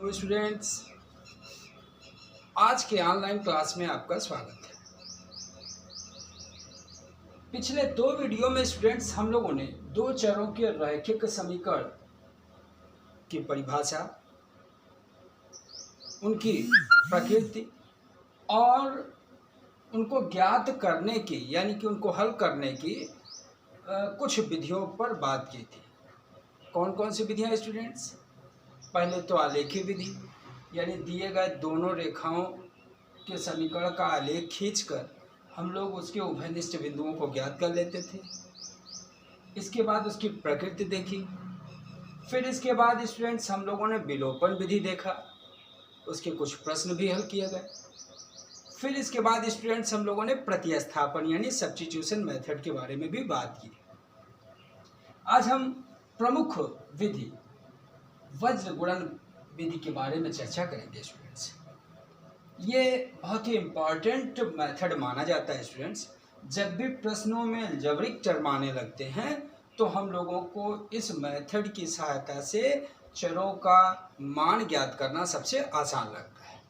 Hello students, आज के online class में आपका स्वागत है। पिछले दो वीडियो में स्टूडेंट्स हम लोगों ने दो चरों के रैखिक समीकरण की परिभाषा, उनकी प्रकृति और उनको ज्ञात करने की यानी कि उनको हल करने की कुछ विधियों पर बात की थी। कौन कौन सी विधियां स्टूडेंट्स? पहले तो आलेखी विधि, यानी दिए गए दोनों रेखाओं के समीकरण का आलेख खींचकर हम लोग उसके उभयनिष्ठ बिंदुओं को ज्ञात कर लेते थे। इसके बाद उसकी प्रकृति देखी। फिर इसके बाद स्टूडेंट्स हम लोगों ने विलोपन विधि देखा, उसके कुछ प्रश्न भी हल किए गए। फिर इसके बाद स्टूडेंट्स हम लोगों ने प्रतिस्थापन यानी सब्स्टिट्यूशन मेथड के बारे में भी बात की। आज हम प्रमुख विधि वज्र गुणन विधि के बारे में चर्चा करेंगे स्टूडेंट्स। ये बहुत ही इम्पॉर्टेंट मेथड माना जाता है स्टूडेंट्स। जब भी प्रश्नों में अलजेब्रिक टर्म आने लगते हैं तो हम लोगों को इस मेथड की सहायता से चरों का मान ज्ञात करना सबसे आसान लगता है।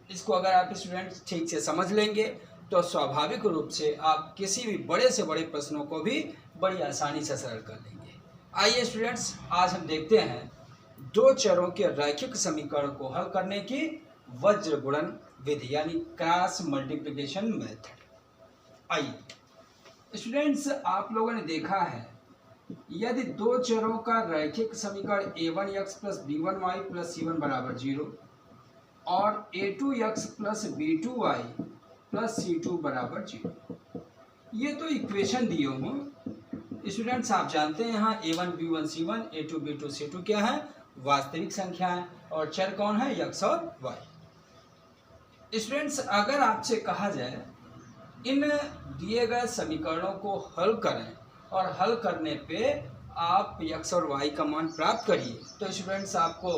इसको अगर आप स्टूडेंट्स ठीक से समझ लेंगे तो स्वाभाविक रूप से आप किसी भी बड़े से बड़े प्रश्नों को भी बड़ी आसानी से सरल कर लेंगे। आइए स्टूडेंट्स, आज हम देखते हैं दो चरों के रैखिक समीकरण को हल करने की वज्र गुणन विधि यानी क्रॉस मल्टीप्लिकेशन मेथड। आइए स्टूडेंट्स, आप लोगों ने देखा है यदि दो चरों का रैखिक समीकरण a1x plus b1y plus c1 बराबर 0 और a2x plus b2y plus c2 बराबर 0, ये तो इक्वेशन दिए हों स्टूडेंट्स। आप जानते हैं यहाँ a1 b1 c1 a2 b2 c2 क्या है? वास्तविक संख्या है। और चर कौन है? x और y। स्टूडेंट्स, अगर आपसे कहा जाए इन दिए गए समीकरणों को हल करें और हल करने पे आप x और y का मान प्राप्त करिए, तो स्टूडेंट्स आपको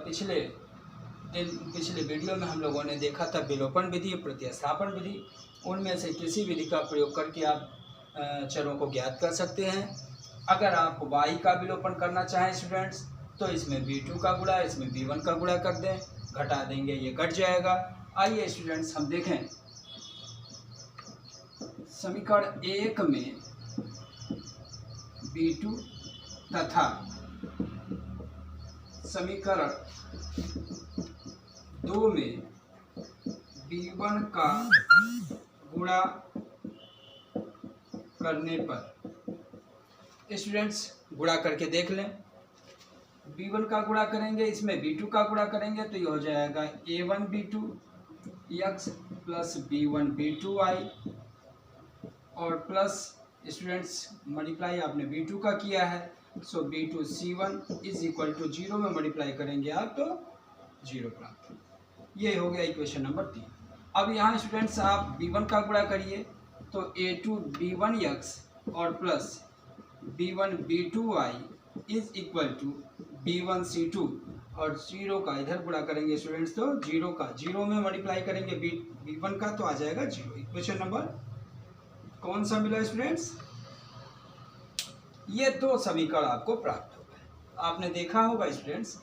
पिछले वीडियो में हम लोगों ने देखा था विलोपन विधि, प्रतिस्थापन विधि। उनमें से किसी विधि का प्रयोग करके आप चरों को ज्ञात कर सकते हैं। अगर आप y का विलोपन करना चाहें स्टूडेंट्स तो इसमें b2 का गुणा, इसमें b1 का गुणा कर दें, घटा देंगे, ये कट जाएगा। आइए स्टूडेंट्स हम देखें समीकरण 1 में b2 तथा समीकरण 2 में b1 का गुणा करने पर स्टूडेंट्स गुणा करके देख लें। b1 का गुणा करेंगे, इसमें b2 का गुणा करेंगे तो ये हो जाएगा a1 b2 x plus b1 b2y और प्लस स्टूडेंट्स मल्टीप्लाई आपने b2 का किया है, सो b2 c1 is equal to 0 में मल्टीप्लाई करेंगे आप तो 0 प्राप्त। ये हो गया इक्वेशन नंबर 3। अब यहाँ स्टूडेंट्स आप b1 का गुणा करिए तो a2 b1x और plus b1 b2y is equal to b1 c2 और 0 का इधर गुणा करेंगे स्टूडेंट्स तो 0 में मल्टीप्लाई करेंगे b1 का तो आ जाएगा 0। इक्वेशन नंबर कौन सा मिला स्टूडेंट्स? ये दो समीकरण आपको प्राप्त हो गए। आपने देखा होगा स्टूडेंट्स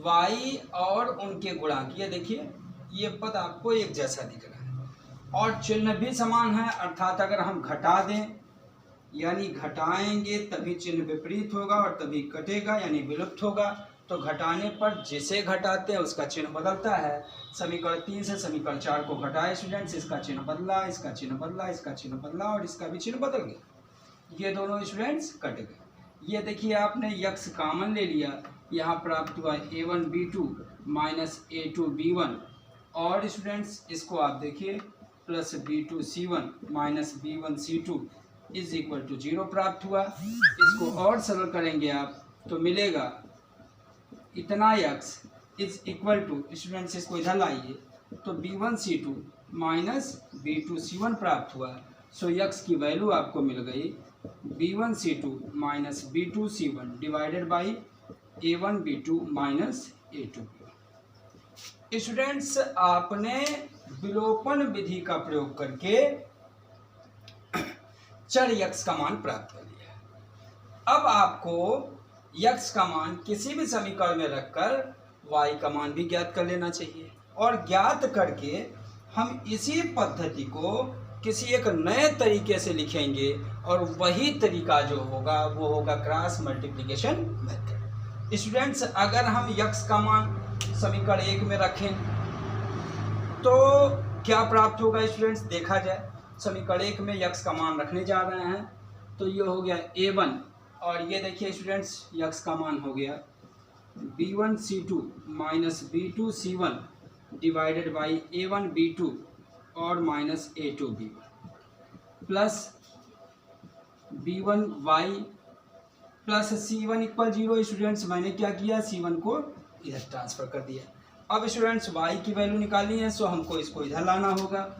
y और उनके गुणांक, ये देखिए ये पद आपको एक जैसा दिख रहा है और चिन्ह भी समान है, अर्थात अगर हम घटा दें यानी घटाएंगे तभी चिन्ह विपरीत होगा और तभी कटेगा यानी विलुप्त होगा। तो घटाने पर जिसे घटाते हैं उसका चिन्ह बदलता है। समीकरण 3 से समीकरण 4 को घटाए स्टूडेंट्स, इसका चिन्ह बदला, इसका चिन्ह बदला, इसका चिन्ह बदला और इसका भी चिन्ह बदल गया। ये दोनों स्टूडेंट्स कट गए। ये देखिए आपने x कॉमन ले लिया, यहाँ प्राप्त हुआ a1 b2 minus a2 b1 और स्टूडेंट्स इसको आप देखिए plus b2 c1 minus b1 c2 is equal to 0 प्राप्त हुआ। इसको और सरल करेंगे आप तो मिलेगा इतना x is equal to students, इसको इधर लाइए तो b1 c2 minus b2 c1 प्राप्त हुआ। सो x की वैल्यू आपको मिल गई b1 c2 minus b2 c1 divided by a1 b2 minus a2 b1। Students आपने विलोपन विधि का प्रयोग करके चर x का मान प्राप्त कर लिया। अब आपको x का मान किसी भी समीकरण में रखकर y का मान भी ज्ञात कर लेना चाहिए। और ज्ञात करके हम इसी पद्धति को किसी एक नए तरीके से लिखेंगे और वही तरीका जो होगा वो होगा क्रॉस मल्टीप्लिकेशन मेथड। स्टूडेंट्स, अगर हम x का मान समीकरण 1 में रखें तो क्या प्राप्त होगा स्टूडेंट्स, देखा जाए। समीकरण 1 में x का मान रखने जा रहे हैं तो ये हो गया a1, और ये देखिए स्टूडेंट्स x का मान हो गया b1c2 minus b2c1 divided by a1b2 और minus a2b1 plus b1y plus c1 equal 0। Students, मैंने क्या किया, c1 को इधर ट्रांसफर कर दिया। अब स्टूडेंट्स y की वैल्यू निकालनी है, सो हमको इसको इधर लाना होगा।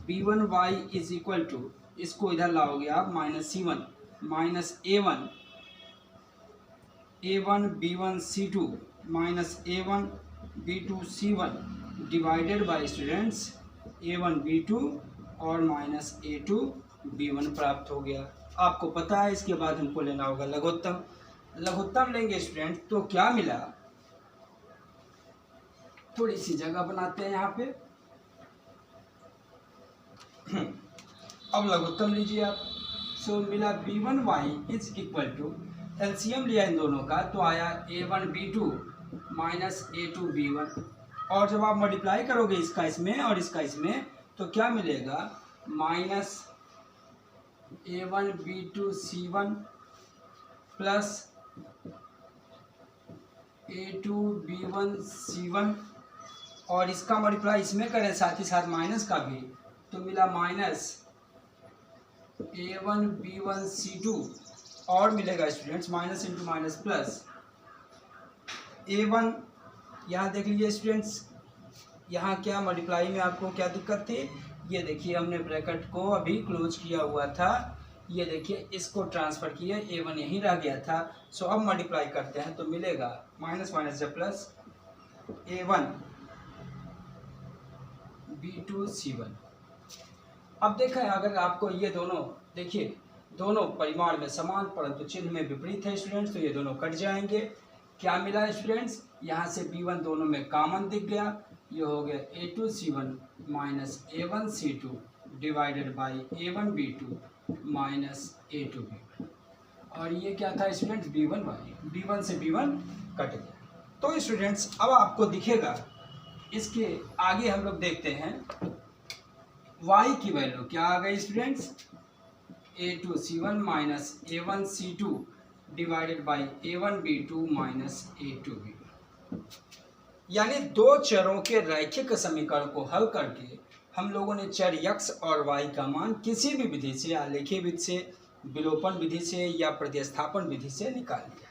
b1y इज इक्वल टू, इसको इधर लाओगे आप, minus c1 minus a1 b1c2 minus a1 b2c1 divided by students a1 b2 और माइनस a2b1 प्राप्त हो गया। आपको पता है इसके बाद हमको लेना होगा लघुत्तम। लघुत्तम लेंगे स्टूडेंट तो क्या मिला, थोड़ी सी जगह बनाते हैं यहाँ पे। अब लघुत्तम लीजिए आप। सो मिला b1y is equal to, LCM लिया इन दोनों का तो आया a1b2 माइनस a2b1, और जब आप मल्टीप्लाई करोगे इसका इसमें और इसका इसमें तो क्या मिलेगा, माइनस a1b2c1 प्लस a2b1c1, और इसका मल्टीप्लाई इसमें करें साथ ही साथ माइनस का भी तो मिला माइनस a1b1c2, और मिलेगा students minus into minus plus a1। यहाँ देख लीजिए स्टूडेंट्स, यहाँ क्या मल्टीप्लाई में आपको क्या दिक्कत थी, ये देखिए हमने ब्रैकेट को अभी क्लोज किया हुआ था, ये देखिए इसको ट्रांसफ़र किया, a1 यहीं रह गया था। सो अब मल्टीप्लाई करते हैं तो मिलेगा माइनस माइनस जब प्लस a1 b2c1। अब देखा है, अगर आपको ये दोनों देखिए, दोनों परिमाण में समान परंतु चिन्ह में विपरीत है स्टूडेंट्स, तो ये दोनों कट जाएंगे। क्या मिला स्टूडेंट्स, यहाँ से b1 दोनों में कॉमन दिख गया, ये हो गया a2c1 minus a1c2 divided by a1b2 minus a2b1, और ये क्या था स्टूडेंट्स, b1y, b1 से b1 कट गया। तो स्टूडेंट्स अब आपको दिखेगा, इसके आगे हम लोग देखते हैं y की वैल्यू क्या आ गई students, a2c1 minus a1c2 divided by a1b2 minus a2b1। यानी दो चरों के रैखिक समीकरण को हल करके हम लोगों ने चर x और y का मान किसी भी विधि से, आलेखीय विधि से, विलोपन विधि से या प्रतिस्थापन विधि से निकाल लिया।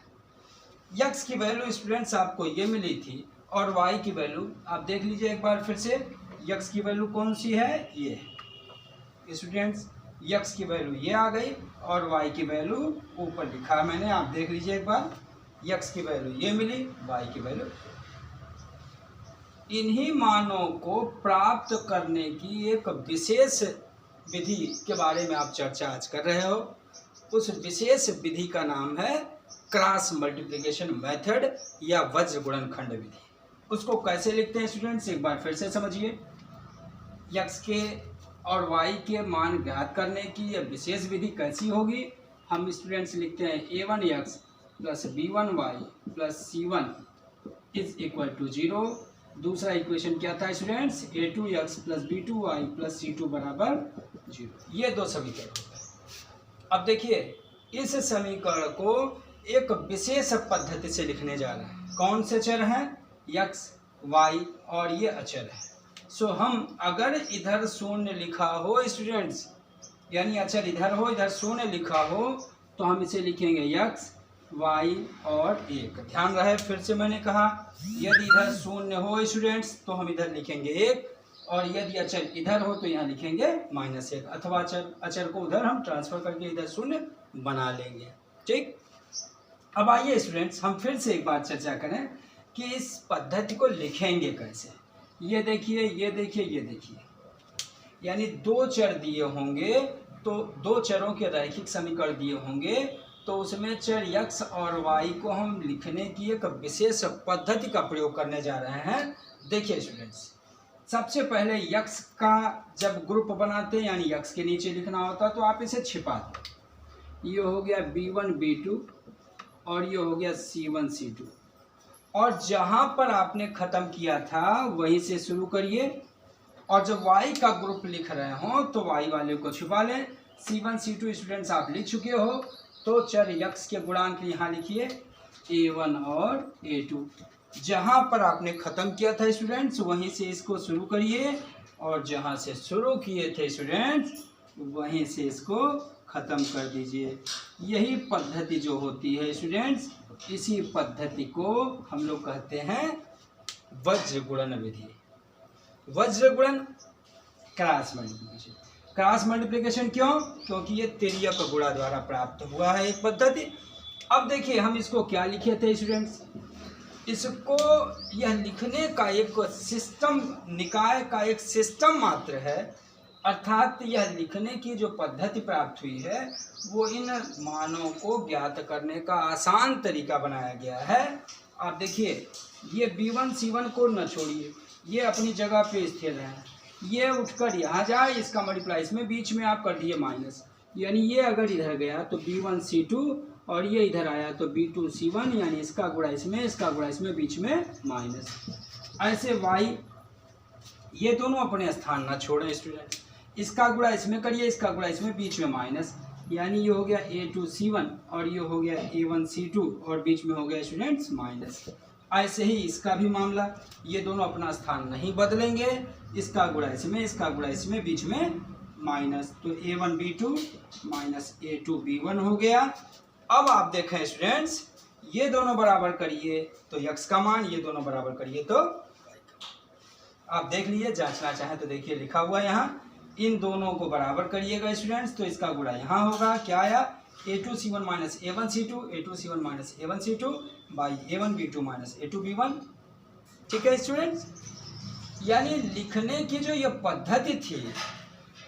x की वैल्यू स्टूडेंट्स आपको ये मिली थी और y की वैल्यू आप देख लीजिए एक बार फिर से, x की वैल्यू कौन सी है, ये स्टूडेंट्स x की वैल्यू ये आ गई और y की वैल्यू ऊपर लिखा है मैंने, आप देख लीजिए एक बार, x की वैल्यू ये मिली, y की वैल्यू। इन्हीं मानों को प्राप्त करने की एक विशेष विधि के बारे में आप चर्चा आज कर रहे हो। उस विशेष विधि का नाम है क्रॉस मल्टीप्लिकेशन मेथड या वज्र गुणनखंड विधि। उसको कैसे लिखते हैं स्टूडेंट्स, एक बार फिर से समझिए। x के और y के मान ज्ञात करने की यह विशेष विधि कैसी होगी, हम स्टूडेंट्स लिखते हैं a1x plus b1y plus c1 is equal to 0। दूसरा इक्वेशन क्या था students, a2x plus b2y plus c2 बराबर 0। ये दो समीकरण होते हैं। अब देखिए इस समीकरण को एक विशेष पद्धति से लिखने जा रहे हैं। कौन से चर हैं, x, y और ये अचर है। सो हम अगर इधर शून्य लिखा हो स्टूडेंट्स, यानी अचर इधर हो इधर शून्य लिखा हो, तो हम इसे लिखेंगे x, y और 1। ध्यान रहे फिर से मैंने कहा, यदि इधर शून्य हो स्टूडेंट्स तो हम इधर लिखेंगे 1, और यदि अचर इधर हो तो यहाँ लिखेंगे -1, अथवा अचर को उधर हम ट्रांसफर करके इधर शून्य बना लेंगे। ठीक, अब आइए स्टूडेंट्स हम फिर से एक बार चर्चा करें कि इस पद्धति को लिखेंगे कैसे। ये देखिए, ये देखिए, ये देखिए, यानी दो चर दिए होंगे तो दो चरों के रैखिक समीकरण दिए होंगे तो उसमें चर x और y को हम लिखने की एक विशेष पद्धति का प्रयोग करने जा रहे हैं। देखिए स्टूडेंट्स, सबसे पहले x का जब ग्रुप बनाते हैं यानी x के नीचे लिखना होता तो आप इसे छिपाते। ये हो गया b1 b2 और ये हो गया c1 c2, और जहाँ पर आपने ख़त्म किया था वहीं से शुरू करिए, और जब y का ग्रुप लिख रहे हो तो y वाले को छुपा लें। c1 c2 स्टूडेंट्स आप लिख चुके हो, तो चर x के गुणांक यहाँ लिखिए a1 और a2। जहाँ पर आपने ख़त्म किया था स्टूडेंट्स वहीं से इसको शुरू करिए, और जहाँ से शुरू किए थे स्टूडेंट्स वहीं से इसको ख़त्म कर दीजिए। यही पद्धति जो होती है स्टूडेंट्स, इसी पद्धति को हम लोग कहते हैं वज्र गुणन विधि। वज्र गुणन, क्रॉस मल्टीप्लिकेशन। क्रॉस मल्टीप्लिकेशन क्यों? क्योंकि ये तिर्यक गुणा द्वारा प्राप्त हुआ है एक पद्धति। अब देखिए हम इसको क्या लिखे थे स्टूडेंट्स, इसको यह लिखने का एक सिस्टम, निकाय का एक सिस्टम मात्र है, अर्थात यह लिखने की जो पद्धति प्राप्त हुई है वो इन मानों को ज्ञात करने का आसान तरीका बनाया गया है। आप देखिए ये b1 c1 को न छोड़िए, ये अपनी जगह पे स्थिर है, ये उठकर यहाँ जाए, इसका मल्टीप्लाई इसमें बीच में आप कर दिए माइनस, यानी ये अगर इधर गया तो b1 c2 और ये इधर आया तो b2 c1, यानी इसका गुणा इसमें, इसका गुणा इसमें, बीच में माइनस। ऐसे y ये दोनों अपने स्थान न छोड़ें स्टूडेंट, इसका गुणा इसमें करिए, इसका गुणा इसमें, बीच में माइनस, यानी ये हो गया a2 c1 और ये हो गया a1 c2 और बीच में हो गया स्टूडेंट्स माइनस। ऐसे ही इसका भी मामला, ये दोनों अपना स्थान नहीं बदलेंगे, इसका गुणा इसमें, इसका गुणा इसमें, बीच में माइनस, तो a1 b2 minus a2 b1 हो गया। अब आप देखें स्टूडेंट्स, ये दोनों बराबर करिए तो x का मान, ये दोनों बराबर करिए तो आप देख लीजिए, जांचना चाहें तो देखिए लिखा हुआ है यहाँ, इन दोनों को बराबर करिएगा स्टूडेंट्स, तो इसका गुणा यहाँ होगा, क्या आया a2 c1 minus a1 c2, a2 c1 minus a1 c2 by a1 b2 minus a2 b1। ठीक है स्टूडेंट्स, यानी लिखने की जो ये पद्धति थी,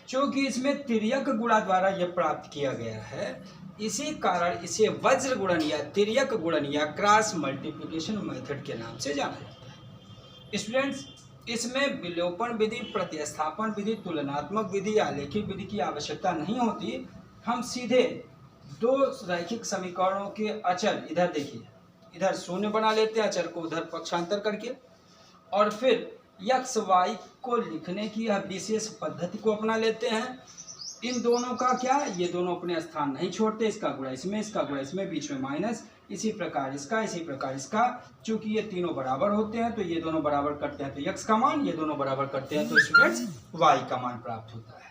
चूँकि इसमें तिर्यक गुणा द्वारा यह प्राप्त किया गया है, इसी कारण इसे वज्र गुणन या तिर्यक गुणन या क्रॉस मल्टीप्लिकेशन मेथड के नाम से जाना जाता है। स्टूडेंट्स, इसमें विलोपन विधि, प्रतिस्थापन विधि, तुलनात्मक विधि या आलेखिक विधि की आवश्यकता नहीं होती। हम सीधे दो रैखिक समीकरणों के अचर, इधर देखिए, इधर शून्य बना लेते हैं अचर को उधर पक्षांतर करके, और फिर x y को लिखने की यह विशेष पद्धति को अपना लेते हैं। इन दोनों का क्या, ये दोनों अपने स्थान नहीं छोड़ते, इसका गुणा इसमें, इसका गुणा इसमें, बीच में माइनस, इसी प्रकार इसका, इसी प्रकार इसका। चूंकि ये तीनों बराबर होते हैं तो ये दोनों बराबर करते हैं तो x का मान, ये दोनों बराबर करते हैं तो स्टूडेंट्स y का मान प्राप्त होता है।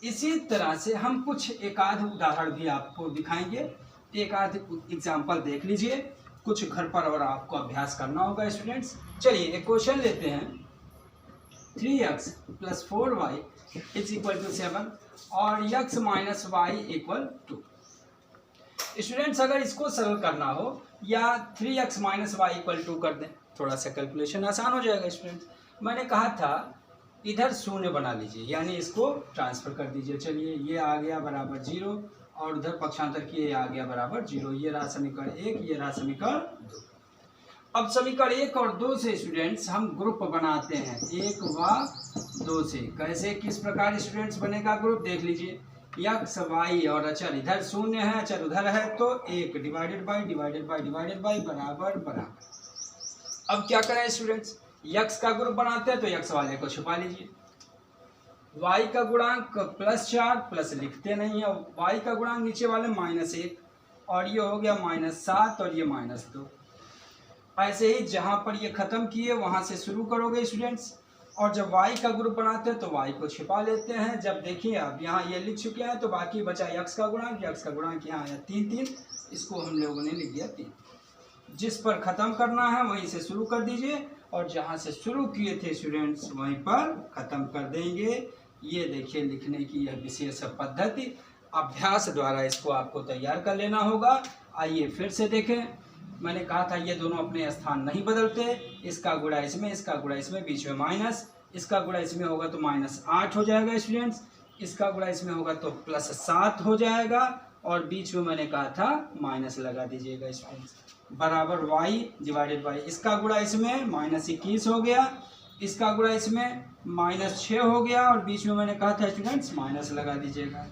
इसी तरह से हम कुछ एक आध उदाहरण भी आपको दिखाएंगे, एक आध एग्जाम्पल देख लीजिए, कुछ घर पर और आपको अभ्यास करना होगा स्टूडेंट्स। चलिए एक क्वेश्चन लेते हैं, 3x + 4y = 7 और x - y = 2। स्टूडेंट्स अगर इसको सरल करना हो या 3x - y = 2 कर दें, थोड़ा सा कैलकुलेशन आसान हो जाएगा स्टूडेंट्स। मैंने कहा था इधर शून्य बना लीजिए, यानी इसको ट्रांसफर कर दीजिए। चलिए ये आ गया बराबर 0 और उधर पक्षांतर किए आ गया बराबर 0। ये रहा समीकरण 1, ये रहा समीकरण 2। अब समीकरण 1 और 2 से स्टूडेंट्स हम ग्रुप बनाते हैं, 1 व 2 से। कैसे, किस प्रकार स्टूडेंट्स बनेगा ग्रुप, देख लीजिए। x y और अचर इधर शून्य है, अचर उधर है, तो 1 डिवाइडेड बाई बराबर बराबर। अब क्या करें स्टूडेंट्स, x का ग्रुप बनाते हैं तो x वाले को छुपा लीजिए, y का गुणांक +4 प्लस लिखते नहीं है, y का गुणांक नीचे वाले -1 और ये हो गया -7 और ये -2। ऐसे ही जहाँ पर ये खत्म किए वहाँ से शुरू करोगे स्टूडेंट्स, और जब y का ग्रुप बनाते हैं तो y को छिपा लेते हैं। जब देखिए आप यहाँ ये लिख चुके हैं तो बाकी बचा x का गुणांक यहाँ आया 3, इसको हम लोगों ने लिख दिया 3। जिस पर ख़त्म करना है वहीं से शुरू कर दीजिए, और जहाँ से शुरू किए थे स्टूडेंट्स वहीं पर ख़त्म कर देंगे। ये देखिए लिखने की यह विशेष पद्धति, अभ्यास द्वारा इसको आपको तैयार कर लेना होगा। आइए फिर से देखें, मैंने कहा था ये दोनों अपने स्थान नहीं बदलते, इसका गुणा इसमें, इसका गुणा इसमें, बीच में माइनस, इसका गुणा इसमें होगा तो -8 हो जाएगा स्टूडेंट्स, इसका गुणा इसमें होगा तो +7 हो जाएगा, और बीच में मैंने कहा था माइनस लगा दीजिएगा स्टूडेंट्स, बराबर y डिवाइडेड बाई इसका गुणा इसमें -21 हो गया, इसका गुणा इसमें -6 हो गया, और बीच में मैंने कहा था स्टूडेंट्स माइनस लगा दीजिएगा।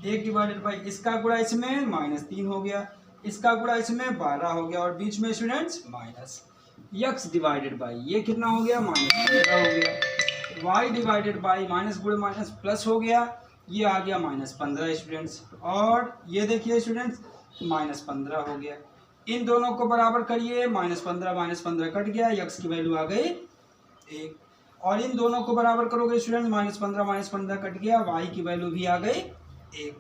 1 डिवाइडेड बाई इसका गुणा इसमें -3 हो गया, इसका गुणा इसमें 12 हो गया, और बीच में students minus x divided by ये कितना हो गया -15 हो गया, y डिवाइडेड बाई माइनस गुणे माइनस प्लस हो गया, ये आ गया -15 स्टूडेंट्स, और ये देखिए स्टूडेंट्स -15 हो गया। इन दोनों को बराबर करिए, -15 कट गया, x की वैल्यू आ गई 1, और इन दोनों को बराबर करोगे स्टूडेंट -15 कट गया, y की वैल्यू भी आ गई 1।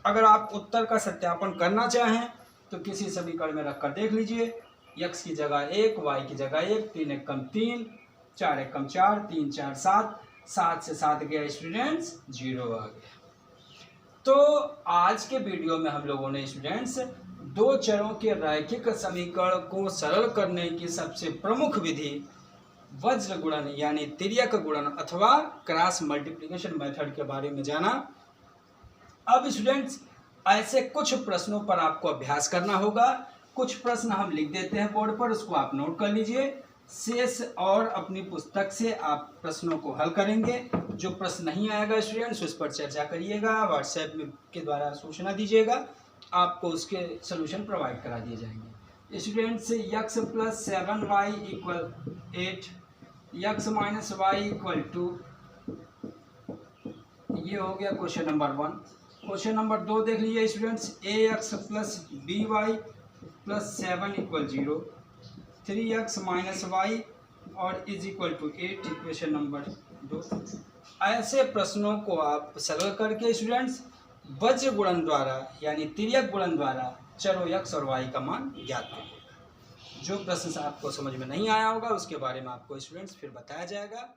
अगर आप उत्तर का सत्यापन करना चाहें तो किसी समीकरण में रखकर देख लीजिए, x की जगह 1, y की जगह 1, 3 एक कम 3, 4 एक कम 4, 3 4 7, 7 से 7 गया स्टूडेंट्स 0 आ गया। तो आज के वीडियो में हम लोगों ने स्टूडेंट्स दो चरों के रैखिक समीकरण को सरल करने की सबसे प्रमुख विधि वज्र गुणन यानी तिर्यक गुणन अथवा क्रॉस मल्टीप्लिकेशन मेथड के बारे में जाना। अब स्टूडेंट्स ऐसे कुछ प्रश्नों पर आपको अभ्यास करना होगा, कुछ प्रश्न हम लिख देते हैं बोर्ड पर, उसको आप नोट कर लीजिए, शेष और अपनी पुस्तक से आप प्रश्नों को हल करेंगे। जो प्रश्न नहीं आएगा स्टूडेंट्स उस पर चर्चा करिएगा, व्हाट्सएप में के द्वारा सूचना दीजिएगा, आपको उसके सोल्यूशन प्रोवाइड करा दिए जाएंगे। Students x + 7y = 8, x - y = 2, ये हो गया क्वेश्चन नंबर 1। क्वेश्चन नंबर 2 देख लीजिए students, ax + by + 7 = 0, 3x - y और = 8, इक्वेशन नंबर 2। ऐसे प्रश्नों को आप सरल करके स्टूडेंट्स वज्र गुणन द्वारा यानी तिर्यक गुणन द्वारा चरों x और y का मान ज्ञात करिए। जो प्रश्न आपको समझ में नहीं आया होगा उसके बारे में आपको स्टूडेंट्स फिर बताया जाएगा।